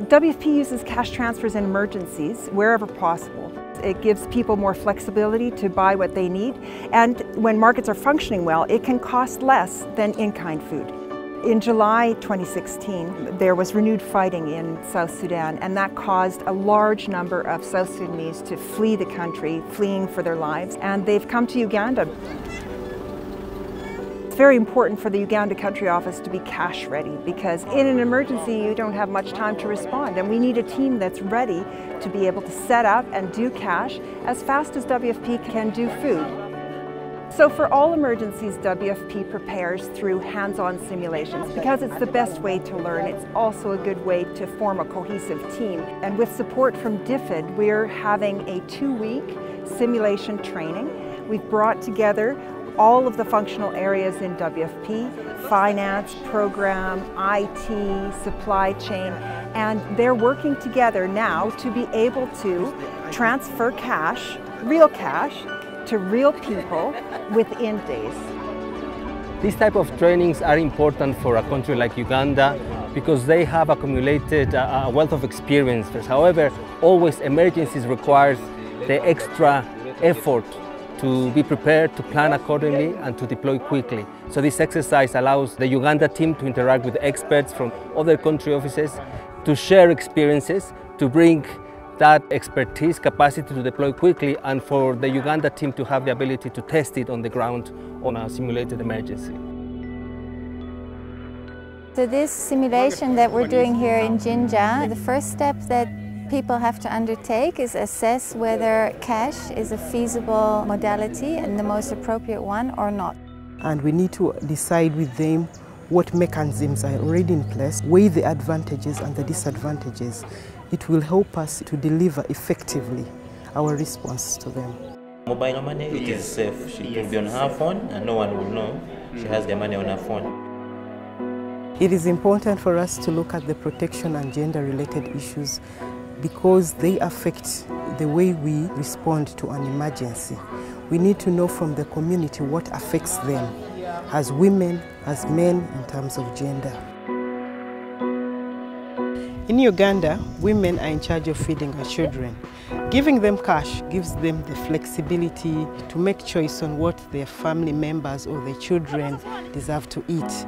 WFP uses cash transfers in emergencies wherever possible. It gives people more flexibility to buy what they need, and when markets are functioning well, it can cost less than in-kind food. In July 2016, there was renewed fighting in South Sudan, and that caused a large number of South Sudanese to flee the country, fleeing for their lives, and they've come to Uganda. It's very important for the Uganda Country Office to be cash ready, because in an emergency you don't have much time to respond, and we need a team that's ready to be able to set up and do cash as fast as WFP can do food. So for all emergencies, WFP prepares through hands-on simulations because it's the best way to learn. It's also a good way to form a cohesive team. And with support from DFID, we're having a 2-week simulation training. We've brought together all of the functional areas in WFP, finance, program, IT, supply chain, and they're working together now to be able to transfer cash, real cash, to real people within days. These type of trainings are important for a country like Uganda because they have accumulated a wealth of experiences. However, always emergencies requires the extra effort to be prepared, to plan accordingly and to deploy quickly. So this exercise allows the Uganda team to interact with experts from other country offices, to share experiences, to bring that expertise, capacity to deploy quickly, and for the Uganda team to have the ability to test it on the ground on a simulated emergency. So this simulation that we're doing here in Jinja, the first step that people have to undertake is assess whether cash is a feasible modality and the most appropriate one or not. And we need to decide with them what mechanisms are already in place, weigh the advantages and the disadvantages. It will help us to deliver effectively our response to them. Mobile money, it is safe. She can be on her phone and no one will know she has the money on her phone. It is important for us to look at the protection and gender-related issues because they affect the way we respond to an emergency. We need to know from the community what affects them as women, as men in terms of gender. In Uganda, women are in charge of feeding our children. Giving them cash gives them the flexibility to make choice on what their family members or their children deserve to eat.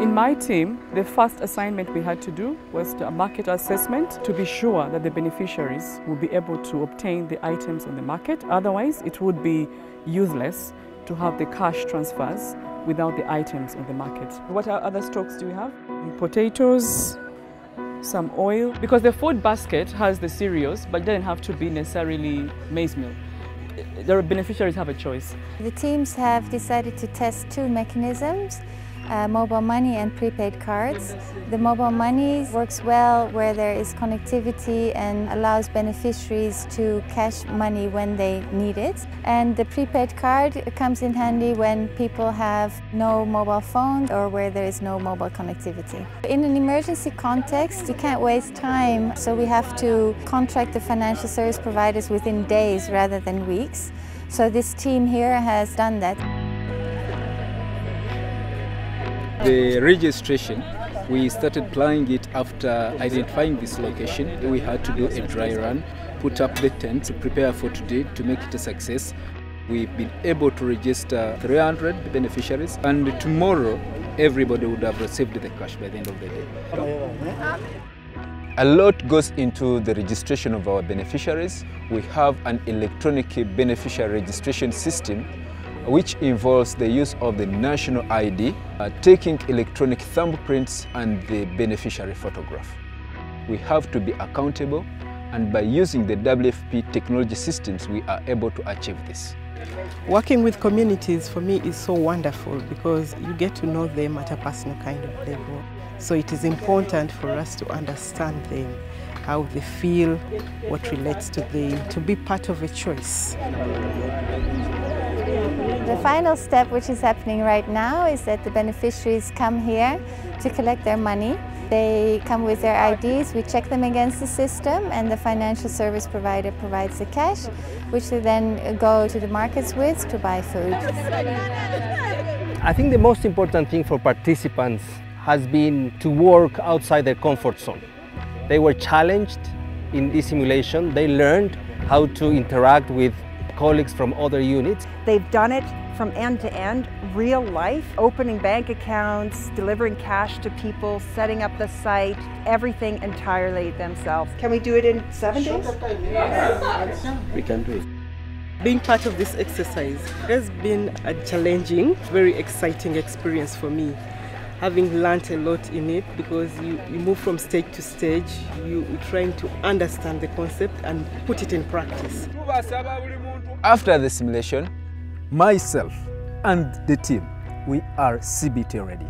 In my team, the first assignment we had to do was a market assessment to be sure that the beneficiaries will be able to obtain the items on the market. Otherwise, it would be useless to have the cash transfers without the items on the market. What other stocks do we have? Potatoes, some oil, because the food basket has the cereals, but it doesn't have to be necessarily maize meal. The beneficiaries have a choice. The teams have decided to test 2 mechanisms, mobile money and prepaid cards. The mobile money works well where there is connectivity and allows beneficiaries to cash money when they need it. And the prepaid card comes in handy when people have no mobile phone or where there is no mobile connectivity. In an emergency context, you can't waste time, so we have to contract the financial service providers within days rather than weeks. So this team here has done that. The registration, we started planning it after identifying this location. We had to do a dry run, put up the tent to prepare for today to make it a success. We've been able to register 300 beneficiaries, and tomorrow everybody would have received the cash by the end of the day. A lot goes into the registration of our beneficiaries. We have an electronic beneficiary registration system which involves the use of the national ID, taking electronic thumbprints and the beneficiary photograph. We have to be accountable, and by using the WFP technology systems, we are able to achieve this. Working with communities for me is so wonderful because you get to know them at a personal kind of level. So it is important for us to understand them, how they feel, what relates to them, to be part of a choice. The final step, which is happening right now, is that the beneficiaries come here to collect their money. They come with their IDs, we check them against the system, and the financial service provider provides the cash, which they then go to the markets with to buy food. I think the most important thing for participants has been to work outside their comfort zone. They were challenged in this simulation. They learned how to interact with colleagues from other units. They've done it from end to end, real life, opening bank accounts, delivering cash to people, setting up the site, everything entirely themselves. Can we do it in 7 days? We can do it. Being part of this exercise has been a challenging, very exciting experience for me. Having learned a lot in it, because you move from stage to stage, you're trying to understand the concept and put it in practice. After the simulation, myself and the team, we are CBT ready.